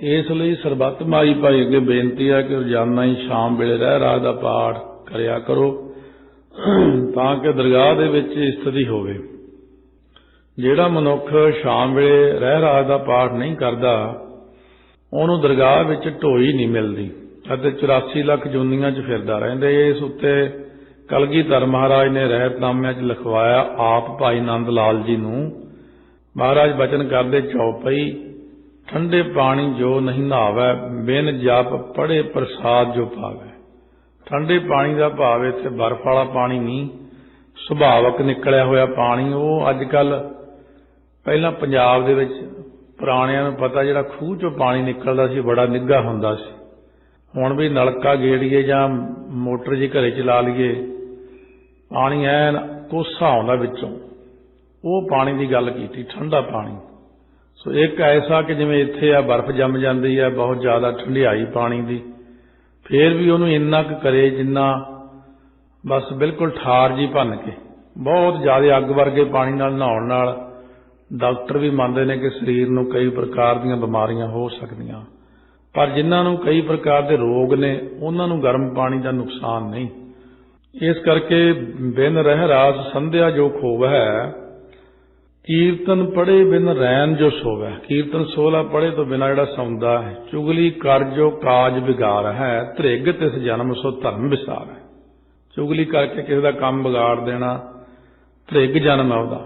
ਇਸ ਲਈ ਸਰਬੱਤ ਮਾਈ ਭਾਈ ਅੱਗੇ ਬੇਨਤੀ ਹੈ ਕਿ ਰੋਜ਼ਾਨਾ ਹੀ ਸ਼ਾਮ ਵੇਲੇ ਰਹਿ ਰਾਸ ਦਾ ਪਾਠ ਕਰਿਆ ਕਰੋ ਤਾਂ ਕਿ ਦਰਗਾਹ ਦੇ ਵਿੱਚ ਇਸਤਤੀ ਹੋਵੇ। ਜਿਹੜਾ ਮਨੁੱਖ ਸ਼ਾਮ ਵੇਲੇ ਰਹਿ ਰਾਸ ਦਾ ਪਾਠ ਨਹੀਂ ਕਰਦਾ ਉਹਨੂੰ ਦਰਗਾਹ ਵਿੱਚ ਢੋਈ ਨਹੀਂ ਮਿਲਦੀ ਅਤੇ 84 ਲੱਖ ਜੂਨੀਆਂ 'ਚ ਫਿਰਦਾ ਰਹਿੰਦਾ। ਇਸ ਉੱਤੇ ਕਲਗੀਧਰ ਮਹਾਰਾਜ ਨੇ ਰਹਿਤਨਾਮਿਆਂ 'ਚ ਲਿਖਵਾਇਆ ਆਪ ਭਾਈ ਨੰਦ ਲਾਲ ਜੀ ਨੂੰ। ਮਹਾਰਾਜ ਬਚਨ ਕਰਦੇ ਚੌਪਈ ਠੰਡੇ ਪਾਣੀ ਜੋ ਨਹੀਂ ਨਹਾਵੈ ਬਿਨ ਜਪ ਪੜ੍ਹੇ ਪ੍ਰਸਾਦ ਜੋ ਪਾਵੈ। ਠੰਡੇ ਪਾਣੀ ਦਾ ਭਾਵ ਇੱਥੇ ਬਰਫ਼ ਵਾਲਾ ਪਾਣੀ ਨਹੀਂ, ਸੁਭਾਵਕ ਨਿਕਲਿਆ ਹੋਇਆ ਪਾਣੀ। ਉਹ ਅੱਜ ਕੱਲ੍ਹ ਪਹਿਲਾਂ ਪੰਜਾਬ ਦੇ ਵਿੱਚ ਪੁਰਾਣਿਆਂ ਨੂੰ ਪਤਾ ਜਿਹੜਾ ਖੂਹ 'ਚੋਂ ਪਾਣੀ ਨਿਕਲਦਾ ਸੀ ਬੜਾ ਨਿੱਘਾ ਹੁੰਦਾ ਸੀ। ਹੁਣ ਵੀ ਨਲਕਾ ਗੇੜੀਏ ਜਾਂ ਮੋਟਰ ਜੀ ਘਰੇ ਚਲਾ ਲਈਏ ਪਾਣੀ ਐਨ ਕੋਸਾ ਆਉਂਦਾ ਵਿੱਚੋਂ। ਉਹ ਪਾਣੀ ਦੀ ਗੱਲ ਕੀਤੀ, ਠੰਡਾ ਪਾਣੀ। ਸੋ ਇੱਕ ਐਸਾ ਕਿ ਜਿਵੇਂ ਇੱਥੇ ਆ ਬਰਫ਼ ਜੰਮ ਜਾਂਦੀ ਹੈ, ਬਹੁਤ ਜ਼ਿਆਦਾ ਠੰਡਿਆਈ ਪਾਣੀ ਦੀ, ਫੇਰ ਵੀ ਉਹਨੂੰ ਇੰਨਾ ਕੁ ਕਰੇ ਜਿੰਨਾ ਬਸ ਬਿਲਕੁਲ ਠਾਰ ਜੀ ਭੰਨ ਕੇ। ਬਹੁਤ ਜ਼ਿਆਦਾ ਅੱਗ ਵਰਗੇ ਪਾਣੀ ਨਾਲ ਨਹਾਉਣ ਨਾਲ ਡਾਕਟਰ ਵੀ ਮੰਨਦੇ ਨੇ ਕਿ ਸਰੀਰ ਨੂੰ ਕਈ ਪ੍ਰਕਾਰ ਦੀਆਂ ਬਿਮਾਰੀਆਂ ਹੋ ਸਕਦੀਆਂ, ਪਰ ਜਿਨ੍ਹਾਂ ਨੂੰ ਕਈ ਪ੍ਰਕਾਰ ਦੇ ਰੋਗ ਨੇ ਉਹਨਾਂ ਨੂੰ ਗਰਮ ਪਾਣੀ ਦਾ ਨੁਕਸਾਨ ਨਹੀਂ। ਇਸ ਕਰਕੇ ਬਿਨ ਰਹਿ ਰਾਸ ਸੰਧਿਆ ਜੋ ਖੋਵੈ ਕੀਰਤਨ ਪੜ੍ਹੇ ਬਿਨ ਰੈਨ ਜੋ ਸੋਵੈ। ਕੀਰਤਨ 16 ਪੜ੍ਹੇ ਤੋਂ ਬਿਨਾਂ ਜਿਹੜਾ ਸੌਂਦਾ ਹੈ। ਚੁਗਲੀ ਕਰ ਜੋ ਕਾਜ ਵਿਗਾੜ ਹੈ ਧ੍ਰਿਗ ਤਿਸ ਜਨਮ ਸੋ ਧਰਮ ਵਿਸਾਰ ਹੈ। ਚੁਗਲੀ ਕਰਕੇ ਕਿਸੇ ਦਾ ਕੰਮ ਵਿਗਾੜ ਦੇਣਾ ਧ੍ਰਿਗ ਜਨਮ ਹੈ ਉਹਦਾ।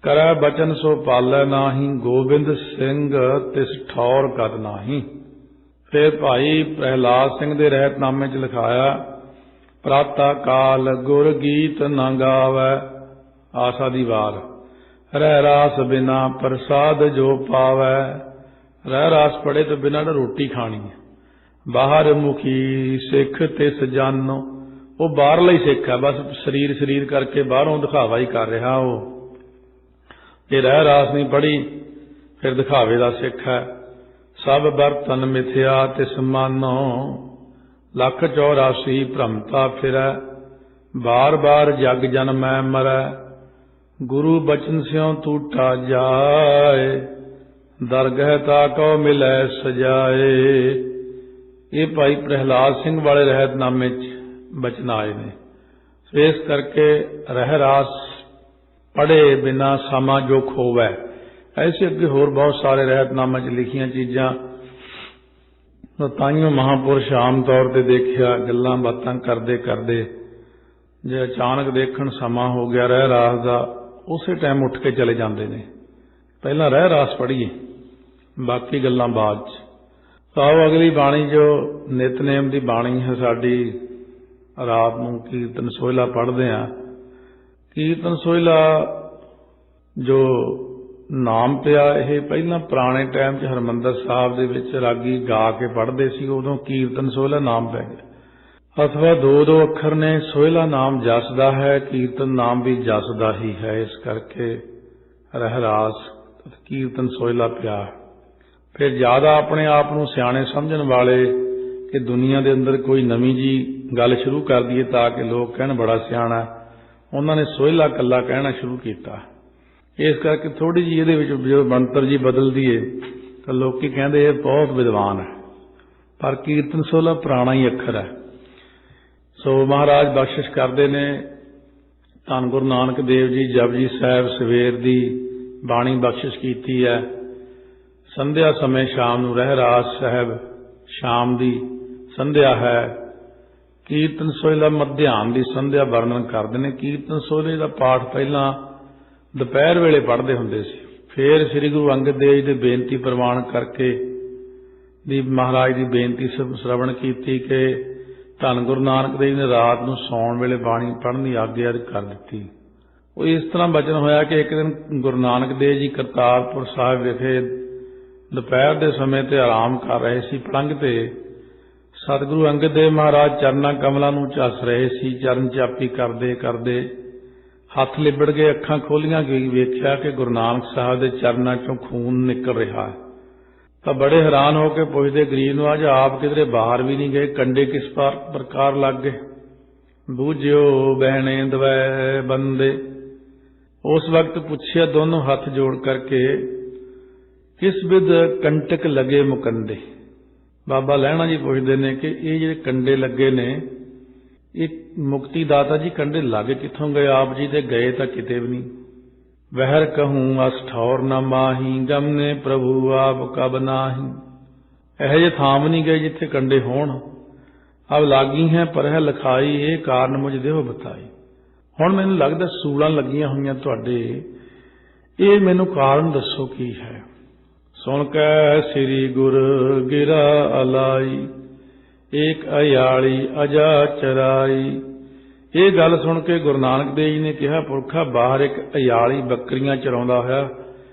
ਕਰੈ ਬਚਨ ਸੋ ਪਾਲੈ ਨਾਹੀ ਗੋਬਿੰਦ ਸਿੰਘ ਤਿਸ ਠੌਰ ਕਦ ਨਾਹੀ। ਫਿਰ ਭਾਈ ਪ੍ਰਹਿਲਾਦ ਸਿੰਘ ਦੇ ਰਹਿਤਨਾਮੇ 'ਚ ਲਿਖਾਇਆ ਪ੍ਰਾਤਾ ਕਾਲ ਗੁਰ ਗੀਤ ਨਾ ਗਾਵੈ ਆਸਾ ਦੀ ਵਾਰ ਰਹਿ ਰਾਸ ਬਿਨਾ ਪ੍ਰਸਾਦ ਜੋ ਪਾਵੈ। ਰਹਿ ਰਾਸ ਪੜੇ ਤੋਂ ਬਿਨਾਂ ਰੋਟੀ ਖਾਣੀ ਹੈ। ਬਾਹਰ ਮੁਖੀ ਸਿੱਖ ਤਿਸ ਜਾਨੋ। ਉਹ ਬਾਹਰਲਾ ਹੀ ਸਿੱਖ ਹੈ, ਬਸ ਸਰੀਰ ਕਰਕੇ ਬਾਹਰੋਂ ਦਿਖਾਵਾ ਹੀ ਕਰ ਰਿਹਾ। ਉਹ ਜੇ ਰਹਿ ਰਾਸ ਨਹੀਂ ਪੜ੍ਹੀ ਫਿਰ ਦਿਖਾਵੇ ਦਾ ਸਿੱਖ ਹੈ। ਸਭ ਬਰਤਨ ਮਿਥਿਆ ਤਿਸ ਮਾਨੋ 184 ਭ੍ਰਮਤਾ ਫਿਰੈ ਬਾਰ ਬਾਰ ਜਗ ਜਨਮੈ ਮਰੈ। ਗੁਰੂ ਬਚਨ ਸਿਉ ਟੂਟਾ ਜਾਏ ਦਰਗਹਿ ਤਾ ਕਉ ਮਿਲੈ ਸਜਾਏ। ਇਹ ਭਾਈ ਪ੍ਰਹਿਲਾਦ ਸਿੰਘ ਵਾਲੇ ਰਹਿਤਨਾਮੇ 'ਚ ਬਚਨ ਆਏ ਨੇ। ਇਸ ਕਰਕੇ ਰਹਿ ਰਾਸ ਪੜ੍ਹੇ ਬਿਨਾ ਸਮਾਂ ਜੋ ਖੋਵੈ। ਐਸੇ ਅੱਗੇ ਹੋਰ ਬਹੁਤ ਸਾਰੇ ਰਹਿਤਨਾਮੇ 'ਚ ਲਿਖੀਆਂ ਚੀਜ਼ਾਂ ਤਾਈਓ ਮਹਾਂਪੁਰਸ਼ ਆਮ ਤੌਰ ਤੇ ਦੇਖਿਆ ਗੱਲਾਂ ਬਾਤਾਂ ਕਰਦੇ ਕਰਦੇ ਜੇ ਅਚਾਨਕ ਦੇਖਣ ਸਮਾਂ ਹੋ ਗਿਆ ਰਹਿ ਰਾਸ ਦਾ ਉਸੇ ਟਾਈਮ ਉੱਠ ਕੇ ਚਲੇ ਜਾਂਦੇ ਨੇ। ਪਹਿਲਾਂ ਰਹਿ ਰਾਸ ਪੜ੍ਹੀਏ ਬਾਕੀ ਗੱਲਾਂ ਬਾਅਦ 'ਚ। ਤਾਂ ਅਗਲੀ ਬਾਣੀ ਜੋ ਨਿਤਨੇਮ ਦੀ ਬਾਣੀ ਹੈ ਸਾਡੀ, ਰਾਤ ਨੂੰ ਕੀਰਤਨ ਸੋਹਿਲਾ ਪੜ੍ਹਦੇ ਹਾਂ। ਕੀਰਤਨ ਸੋਹਿਲਾ ਜੋ ਨਾਮ ਪਿਆ ਇਹ ਪਹਿਲਾਂ ਪੁਰਾਣੇ ਟਾਈਮ 'ਚ ਹਰਿਮੰਦਰ ਸਾਹਿਬ ਦੇ ਵਿੱਚ ਰਾਗੀ ਗਾ ਕੇ ਪੜ੍ਹਦੇ ਸੀ, ਉਦੋਂ ਕੀਰਤਨ ਸੋਹਿਲਾ ਨਾਮ ਪੈ ਗਿਆ। ਅਥਵਾ ਦੋ ਅੱਖਰ ਨੇ। ਸੋਹਿਲਾ ਨਾਮ ਜਸਦਾ ਹੈ, ਕੀਰਤਨ ਨਾਮ ਵੀ ਜਸਦਾ ਹੀ ਹੈ। ਇਸ ਕਰਕੇ ਰਹਿ ਰਾਸ ਕੀਰਤਨ ਸੋਹਿਲਾ ਪਿਆ। ਫਿਰ ਜ਼ਿਆਦਾ ਆਪਣੇ ਆਪ ਨੂੰ ਸਿਆਣੇ ਸਮਝਣ ਵਾਲੇ ਕਿ ਦੁਨੀਆ ਦੇ ਅੰਦਰ ਕੋਈ ਨਵੀਂ ਜੀ ਗੱਲ ਸ਼ੁਰੂ ਕਰ ਦਈਏ ਤਾਂ ਕਿ ਲੋਕ ਕਹਿਣ ਬੜਾ ਸਿਆਣਾ, ਉਹਨਾਂ ਨੇ ਸੋਹਿਲਾ ਇਕੱਲਾ ਕਹਿਣਾ ਸ਼ੁਰੂ ਕੀਤਾ। ਇਸ ਕਰਕੇ ਥੋੜ੍ਹੀ ਜਿਹੀ ਇਹਦੇ ਵਿੱਚ ਜੋ ਬਣਤਰ ਜੀ ਬਦਲ ਦਈਏ ਤਾਂ ਲੋਕੀ ਕਹਿੰਦੇ ਇਹ ਬਹੁਤ ਵਿਦਵਾਨ ਹੈ, ਪਰ ਕੀਰਤਨ ਸੋਹਿਲਾ ਪੁਰਾਣਾ ਹੀ ਅੱਖਰ ਹੈ। ਸੋ ਮਹਾਰਾਜ ਬਖਸ਼ਿਸ਼ ਕਰਦੇ ਨੇ। ਧੰਨ ਗੁਰੂ ਨਾਨਕ ਦੇਵ ਜੀ ਜਪਜੀ ਸਾਹਿਬ ਸਵੇਰ ਦੀ ਬਾਣੀ ਬਖਸ਼ਿਸ਼ ਕੀਤੀ ਹੈ। ਸੰਧਿਆ ਸਮੇਂ ਸ਼ਾਮ ਨੂੰ ਰਹਿ ਰਾਸ ਸਾਹਿਬ ਸ਼ਾਮ ਦੀ ਸੰਧਿਆ ਹੈ। ਕੀਰਤਨ ਸੋਹਿਲਾ ਮਧਿਆਨ ਦੀ ਸੰਧਿਆ ਵਰਣਨ ਕਰਦੇ ਨੇ। ਕੀਰਤਨ ਸੋਹਿਲੇ ਦਾ ਪਾਠ ਪਹਿਲਾਂ ਦੁਪਹਿਰ ਵੇਲੇ ਪੜ੍ਹਦੇ ਹੁੰਦੇ ਸੀ। ਫਿਰ ਸ੍ਰੀ ਗੁਰੂ ਅੰਗਦ ਦੇਵ ਜੀ ਦੇ ਬੇਨਤੀ ਪ੍ਰਵਾਨ ਕਰਕੇ ਦੀ ਮਹਾਰਾਜ ਦੀ ਬੇਨਤੀ ਸ਼ਰਵਣ ਕੀਤੀ ਕਿ ਧੰਨ ਗੁਰੂ ਨਾਨਕ ਦੇਵ ਨੇ ਰਾਤ ਨੂੰ ਸੌਣ ਵੇਲੇ ਬਾਣੀ ਪੜ੍ਹਨ ਦੀ ਆਗਿਆ ਕਰ ਦਿੱਤੀ। ਉਹ ਇਸ ਤਰ੍ਹਾਂ ਬਚਨ ਹੋਇਆ ਕਿ ਇੱਕ ਦਿਨ ਗੁਰੂ ਨਾਨਕ ਦੇਵ ਜੀ ਕਰਤਾਰਪੁਰ ਸਾਹਿਬ ਵਿਖੇ ਦੁਪਹਿਰ ਦੇ ਸਮੇਂ ਤੇ ਆਰਾਮ ਕਰ ਰਹੇ ਸੀ ਪਲੰਘ ਤੇ। ਸਤਿਗੁਰੂ ਅੰਗਦ ਦੇਵ ਮਹਾਰਾਜ ਚਰਨਾਂ ਕਮਲਾਂ ਨੂੰ ਝੱਸ ਰਹੇ ਸੀ। ਚਰਨ ਚਾਪੀ ਕਰਦੇ ਕਰਦੇ ਹੱਥ ਲਿਬੜ ਗਏ, ਅੱਖਾਂ ਖੋਲੀਆਂ ਗਈ, ਵੇਖਿਆ ਕਿ ਗੁਰੂ ਨਾਨਕ ਸਾਹਿਬ ਦੇ ਚਰਨਾਂ ਚੋਂ ਖੂਨ ਨਿਕਲ ਰਿਹਾ ਹੈ। ਤਾਂ ਬੜੇ ਹੈਰਾਨ ਹੋ ਕੇ ਪੁੱਛਦੇ ਗਰੀਬ ਨੂੰ, ਅੱਜ ਆਪ ਕਿਧਰੇ ਬਾਹਰ ਵੀ ਨਹੀਂ ਗਏ, ਕੰਡੇ ਕਿਸ ਪ੍ਰਕਾਰ ਲੱਗ ਗਏ? ਬੂਝਿਓ ਬਹਿਣੇ ਦਵੈ ਬੰਦੇ। ਉਸ ਵਕਤ ਪੁੱਛਿਆ ਦੋਨੋਂ ਹੱਥ ਜੋੜ ਕਰਕੇ, ਕਿਸ ਵਿਧ ਕੰਟਕ ਲਗੇ ਮੁਕੰਦੇ। ਬਾਬਾ ਲਹਿਣਾ ਜੀ ਪੁੱਛਦੇ ਨੇ ਕਿ ਇਹ ਜਿਹੜੇ ਕੰਡੇ ਲੱਗੇ ਨੇ, ਇਹ ਮੁਕਤੀ ਦਾਤਾ ਜੀ ਕੰਡੇ ਲੱਗ ਕਿੱਥੋਂ ਗਏ? ਆਪ ਜੀ ਤੇ ਗਏ ਤਾਂ ਕਿਤੇ ਵੀ ਨਹੀਂ। ਵਹਿਰ ਕਹੂੰ ਅਸ ਠੌਰ ਨਾ ਮਾਹੀ, ਗਮਨੇ ਪ੍ਰਭੂ ਆਪ ਕਬ ਨਾਹੀ। ਇਹੋ ਜਿਹੇ ਥਾਮ ਨਹੀਂ ਗਏ ਜਿੱਥੇ ਕੰਡੇ ਹੋਣ। ਅਬ ਲਾਗੀ ਹੈ ਪਰ ਹੈ ਲਿਖਾਈ, ਇਹ ਕਾਰਨ ਮੁਝ ਦੇਹੋ ਬਤਾਈ। ਹੁਣ ਮੈਨੂੰ ਲੱਗਦਾ ਸੂਲਾਂ ਲੱਗੀਆਂ ਹੋਈਆਂ ਤੁਹਾਡੇ, ਇਹ ਮੈਨੂੰ ਕਾਰਨ ਦੱਸੋ ਕੀ ਹੈ। ਸੁਣ ਕੈ ਸ੍ਰੀ ਗੁਰ ਗਿਰਾ ਅਲਾਈ, ਏਕ ਅਯਾਲੀ ਅਜਾ ਚਰਾਈ। ਇਹ ਗੱਲ ਸੁਣ ਕੇ ਗੁਰੂ ਨਾਨਕ ਦੇਵ ਜੀ ਨੇ ਕਿਹਾ, ਪੁਰਖਾ ਬਾਹਰ ਇੱਕ ਅਯਾਲੀ ਬੱਕਰੀਆਂ ਚਰਾਉਂਦਾ ਹੋਇਆ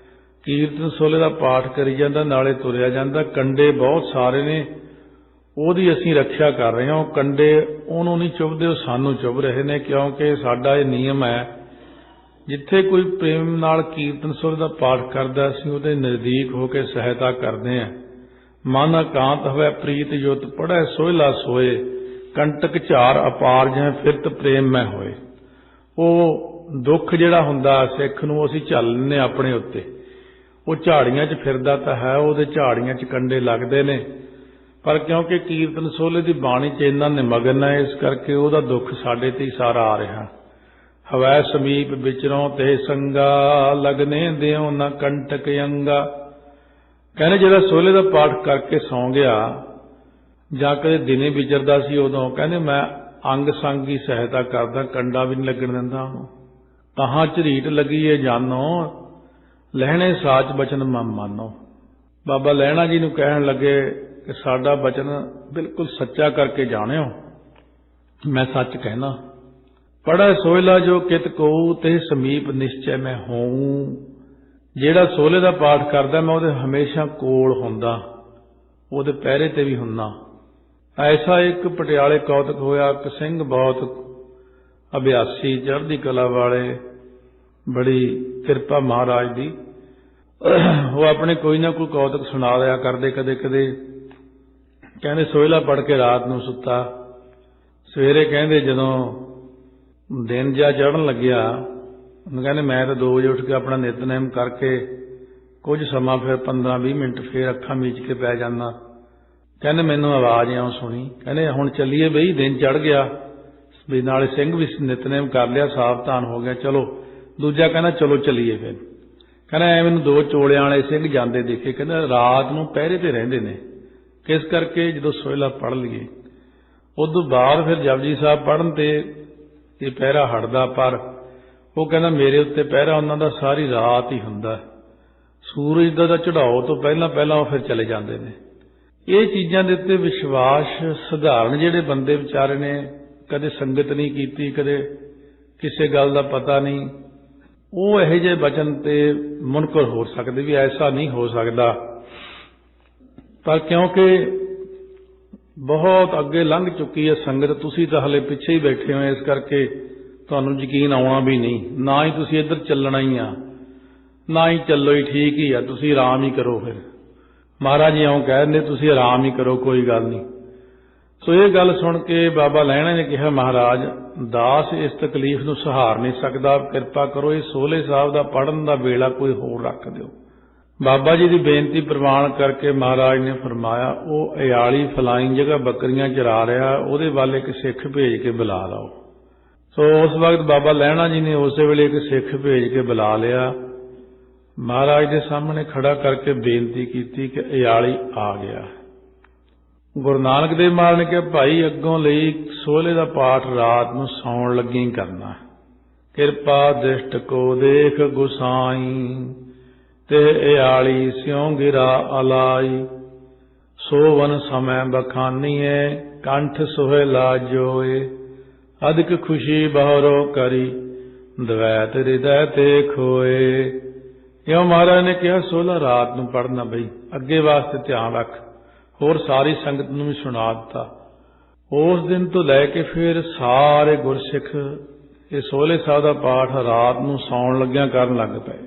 ਕੀਰਤਨ ਸੋਲੇ ਦਾ ਪਾਠ ਕਰੀ ਜਾਂਦਾ, ਨਾਲੇ ਤੁਰਿਆ ਜਾਂਦਾ। ਕੰਡੇ ਬਹੁਤ ਸਾਰੇ ਨੇ, ਉਹਦੀ ਅਸੀਂ ਰੱਖਿਆ ਕਰ ਰਹੇ ਹਾਂ। ਉਹ ਕੰਡੇ ਉਹਨੂੰ ਨਹੀਂ ਚੁੱਭਦੇ, ਉਹ ਸਾਨੂੰ ਚੁੱਭ ਰਹੇ ਨੇ, ਕਿਉਂਕਿ ਸਾਡਾ ਇਹ ਨਿਯਮ ਹੈ, ਜਿੱਥੇ ਕੋਈ ਪ੍ਰੇਮ ਨਾਲ ਕੀਰਤਨ ਸੁਰ ਦਾ ਪਾਠ ਕਰਦਾ, ਅਸੀਂ ਉਹਦੇ ਨਜ਼ਦੀਕ ਹੋ ਕੇ ਸਹਾਇਤਾ ਕਰਦੇ ਹਾਂ। ਮਨ ਇਕਾਂਤ ਹੋਵੇ ਪ੍ਰੀਤ ਜੁਤ, ਪੜ੍ਹੈ ਸੋਹਿਲਾ ਸੋਏ, ਕੰਟਕ ਝਾਰ ਅਪਾਰ ਜਿਵੇਂ ਫਿਰਤ ਪ੍ਰੇਮ ਮੈਂ ਹੋਏ। ਉਹ ਦੁੱਖ ਜਿਹੜਾ ਹੁੰਦਾ ਸਿੱਖ ਨੂੰ, ਅਸੀਂ ਝੱਲ ਲੈਂਦੇ ਆਪਣੇ ਉੱਤੇ। ਉਹ ਝਾੜੀਆਂ 'ਚ ਫਿਰਦਾ ਤਾਂ ਹੈ, ਉਹਦੇ ਝਾੜੀਆਂ 'ਚ ਕੰਡੇ ਲੱਗਦੇ ਨੇ, ਪਰ ਕਿਉਂਕਿ ਕੀਰਤਨ ਸੋਹਲੇ ਦੀ ਬਾਣੀ 'ਚ ਇੰਨਾ ਨਿਮਗਨ ਹੈ, ਇਸ ਕਰਕੇ ਉਹਦਾ ਦੁੱਖ ਸਾਡੇ ਤੇ ਹੀ ਸਾਰਾ ਆ ਰਿਹਾ। ਹਵੈ ਸਮੀਪ ਵਿਚਰੋਂ ਤੇ ਸੰਗਾ, ਲਗਨੇ ਦਿਓ ਨਾ ਕੰਟਕ ਅੰਗਾ। ਕਹਿੰਦੇ ਜਿਹੜਾ ਸੋਹਲੇ ਦਾ ਪਾਠ ਕਰਕੇ ਸੌਂ ਗਿਆ ਜਾਂ ਕਦੇ ਦਿਨੇ ਵਿਚਰਦਾ ਸੀ, ਉਦੋਂ ਕਹਿੰਦੇ ਮੈਂ ਅੰਗ ਸੰਗ ਹੀ ਸਹਾਇਤਾ ਕਰਦਾ, ਕੰਡਾ ਵੀ ਨਹੀਂ ਲੱਗਣ ਦਿੰਦਾ ਉਹਨੂੰ। ਤਾਹਾਂ ਝਰੀਟ ਲੱਗੀ ਏ ਜਾਨੋ, ਲਹਿਣੇ ਸਾਚ ਬਚਨ ਮਨ ਮਾਨੋ। ਬਾਬਾ ਲਹਿਣਾ ਜੀ ਨੂੰ ਕਹਿਣ ਲੱਗੇ ਕਿ ਸਾਡਾ ਬਚਨ ਬਿਲਕੁਲ ਸੱਚਾ ਕਰਕੇ ਜਾਣਿਓ, ਮੈਂ ਸੱਚ ਕਹਿਣਾ। ਪੜ੍ਹੈ ਸੋਹਿਲਾ ਜੋ ਕਿਤ ਕਹੂ, ਤੇ ਸਮੀਪ ਨਿਸ਼ਚੈ ਮੈਂ ਹੋਊ। ਜਿਹੜਾ ਸੋਹਲੇ ਦਾ ਪਾਠ ਕਰਦਾ, ਮੈਂ ਉਹਦੇ ਹਮੇਸ਼ਾ ਕੋਲ ਹੁੰਦਾ, ਉਹਦੇ ਪਹਿਰੇ ਤੇ ਵੀ ਹੁੰਦਾ। ਐਸਾ ਇੱਕ ਪਟਿਆਲੇ ਕੌਤਕ ਹੋਇਆ, ਇੱਕ ਸਿੰਘ ਬਹੁਤ ਅਭਿਆਸੀ, ਚੜ੍ਹਦੀ ਕਲਾ ਵਾਲੇ, ਬੜੀ ਕਿਰਪਾ ਮਹਾਰਾਜ ਦੀ। ਉਹ ਆਪਣੇ ਕੋਈ ਨਾ ਕੋਈ ਕੌਤਕ ਸੁਣਾ ਰਿਹਾ ਕਰਦੇ ਕਦੇ ਕਦੇ। ਕਹਿੰਦੇ ਸੋਹਿਲਾ ਪੜ੍ਹ ਕੇ ਰਾਤ ਨੂੰ ਸੁੱਤਾ, ਸਵੇਰੇ ਕਹਿੰਦੇ ਜਦੋਂ ਦਿਨ ਜਿਹਾ ਚੜ੍ਹਨ ਲੱਗਿਆ, ਉਹਨੂੰ ਕਹਿੰਦੇ ਮੈਂ ਤਾਂ 2 ਵਜੇ ਉੱਠ ਕੇ ਆਪਣਾ ਨਿਤਨੇਮ ਕਰਕੇ ਕੁਝ ਸਮਾਂ ਫਿਰ 15-20 ਮਿੰਟ ਫਿਰ ਅੱਖਾਂ ਮੀਚ ਕੇ ਪੈ ਜਾਂਦਾ। ਕਹਿੰਦੇ ਮੈਨੂੰ ਆਵਾਜ਼ ਇਉਂ ਸੁਣੀ, ਕਹਿੰਦੇ ਹੁਣ ਚੱਲੀਏ ਬਈ, ਦਿਨ ਚੜ੍ਹ ਗਿਆ ਵੀ, ਨਾਲੇ ਸਿੰਘ ਵੀ ਨਿਤਨੇਮ ਕਰ ਲਿਆ, ਸਾਵਧਾਨ ਹੋ ਗਿਆ, ਚਲੋ। ਦੂਜਾ ਕਹਿੰਦਾ ਚਲੋ ਚੱਲੀਏ। ਫਿਰ ਕਹਿੰਦਾ ਐ ਮੈਨੂੰ 2 ਚੋਲਿਆਂ ਵਾਲੇ ਸਿੰਘ ਜਾਂਦੇ ਦੇਖੇ, ਕਹਿੰਦਾ ਰਾਤ ਨੂੰ ਪਹਿਰੇ ਤੇ ਰਹਿੰਦੇ ਨੇ। ਕਿਸ ਕਰਕੇ? ਜਦੋਂ ਸੋਹਿਲਾ ਪੜ੍ਹ ਲਈਏ। ਉਦੋਂ ਬਾਅਦ ਫਿਰ ਜਪਜੀ ਸਾਹਿਬ ਪੜ੍ਹਨ ਤੇ ਇਹ ਪਹਿਰਾ ਹਟਦਾ, ਪਰ ਉਹ ਕਹਿੰਦਾ ਮੇਰੇ ਉੱਤੇ ਪਹਿਰਾ ਉਹਨਾਂ ਦਾ ਸਾਰੀ ਰਾਤ ਹੀ ਹੁੰਦਾ। ਸੂਰਜ ਦਾ ਚੜਾਓ ਤੋਂ ਪਹਿਲਾਂ ਪਹਿਲਾਂ ਉਹ ਫਿਰ ਚਲੇ ਜਾਂਦੇ ਨੇ। ਇਹ ਚੀਜ਼ਾਂ ਦੇ ਉੱਤੇ ਵਿਸ਼ਵਾਸ ਸਧਾਰਨ ਜਿਹੜੇ ਬੰਦੇ ਵਿਚਾਰੇ ਨੇ, ਕਦੇ ਸੰਗਤ ਨਹੀਂ ਕੀਤੀ, ਕਦੇ ਕਿਸੇ ਗੱਲ ਦਾ ਪਤਾ ਨਹੀਂ, ਉਹ ਇਹੋ ਜਿਹੇ ਬਚਨ ਤੇ ਮੁਨਕਰ ਹੋ ਸਕਦੇ ਵੀ ਐਸਾ ਨਹੀਂ ਹੋ ਸਕਦਾ। ਪਰ ਕਿਉਂਕਿ ਬਹੁਤ ਅੱਗੇ ਲੰਘ ਚੁੱਕੀ ਹੈ ਸੰਗਤ, ਤੁਸੀਂ ਤਾਂ ਹਲੇ ਪਿੱਛੇ ਹੀ ਬੈਠੇ ਹੋ, ਇਸ ਕਰਕੇ ਤੁਹਾਨੂੰ ਯਕੀਨ ਆਉਣਾ ਵੀ ਨਹੀਂ। ਨਾ ਹੀ ਤੁਸੀਂ ਇੱਧਰ ਚੱਲਣਾ ਹੀ ਆ, ਨਾ ਹੀ ਚੱਲੋ ਹੀ, ਠੀਕ ਹੀ ਆ, ਤੁਸੀਂ ਆਰਾਮ ਹੀ ਕਰੋ। ਫਿਰ ਮਹਾਰਾਜ ਜੀ ਇਉਂ ਕਹਿ ਦਿੰਦੇ, ਤੁਸੀਂ ਆਰਾਮ ਹੀ ਕਰੋ, ਕੋਈ ਗੱਲ ਨਹੀਂ। ਸੋ ਇਹ ਗੱਲ ਸੁਣ ਕੇ ਬਾਬਾ ਲਹਿਣਾ ਨੇ ਕਿਹਾ, ਮਹਾਰਾਜ ਦਾਸ ਇਸ ਤਕਲੀਫ ਨੂੰ ਸਹਾਰ ਨਹੀਂ ਸਕਦਾ, ਕਿਰਪਾ ਕਰੋ ਇਹ ਸੋਹਲੇ ਸਾਹਿਬ ਦਾ ਪੜ੍ਹਨ ਦਾ ਵੇਲਾ ਕੋਈ ਹੋਰ ਰੱਖ ਦਿਓ। ਬਾਬਾ ਜੀ ਦੀ ਬੇਨਤੀ ਪ੍ਰਵਾਨ ਕਰਕੇ ਮਹਾਰਾਜ ਨੇ ਫਰਮਾਇਆ, ਉਹ ਅਯਾਲੀ ਫਲਾਈਂ ਜਗ੍ਹਾ ਬੱਕਰੀਆਂ ਚਰਾ ਰਿਹਾ, ਉਹਦੇ ਵੱਲ ਇੱਕ ਸਿੱਖ ਭੇਜ ਕੇ ਬੁਲਾ ਲਾਓ। ਸੋ ਉਸ ਵਕਤ ਬਾਬਾ ਲਹਿਣਾ ਜੀ ਨੇ ਉਸੇ ਵੇਲੇ ਇੱਕ ਸਿੱਖ ਭੇਜ ਕੇ ਬੁਲਾ ਲਿਆ, ਮਹਾਰਾਜ ਦੇ ਸਾਹਮਣੇ ਖੜਾ ਕਰਕੇ ਬੇਨਤੀ ਕੀਤੀ ਕਿ ਅਯਾਲੀ ਆ ਗਿਆ। ਗੁਰੂ ਨਾਨਕ ਦੇਵ ਮਹਾਰਾਜ ਨੇ ਕਿਹਾ, ਭਾਈ ਅੱਗੋਂ ਲਈ ਸੋਹਲੇ ਦਾ ਪਾਠ ਰਾਤ ਨੂੰ ਸੌਣ ਲੱਗੀ ਕਰਨਾ। ਕਿਰਪਾ ਦ੍ਰਿਸ਼ਟ ਕੋ ਦੇਖ ਗੁਸਾਈ, ਤੇ ਅਯਾਲੀ ਸਿਉ ਗਿਰਾ ਅਲਾਈ। ਸੋਵਨ ਸਮੈ ਬਖਾਨੀਏ, ਕੰਠ ਸੁਹੇਲਾ ਜੋਏ। ਅਧਿਕ ਖੁਸ਼ੀ ਬਹਰੋ ਕਰੀ, ਦਵੈਤ ਹਿਰਦੈ ਤੇ ਖੋਏ। ਇਉਂ ਮਹਾਰਾਜ ਨੇ ਕਿਹਾ, ਸੋਹਲਾ ਰਾਤ ਨੂੰ ਪੜ੍ਹਨਾ ਬਈ, ਅੱਗੇ ਵਾਸਤੇ ਧਿਆਨ ਰੱਖ। ਹੋਰ ਸਾਰੀ ਸੰਗਤ ਨੂੰ ਵੀ ਸੁਣਾ ਦਿੱਤਾ। ਉਸ ਦਿਨ ਤੋਂ ਲੈ ਕੇ ਫਿਰ ਸਾਰੇ ਗੁਰਸਿੱਖ ਇਹ ਸੋਹਲੇ ਸਾਹਿਬ ਦਾ ਪਾਠ ਰਾਤ ਨੂੰ ਸੌਣ ਲੱਗਿਆਂ ਕਰਨ ਲੱਗ ਪਏ।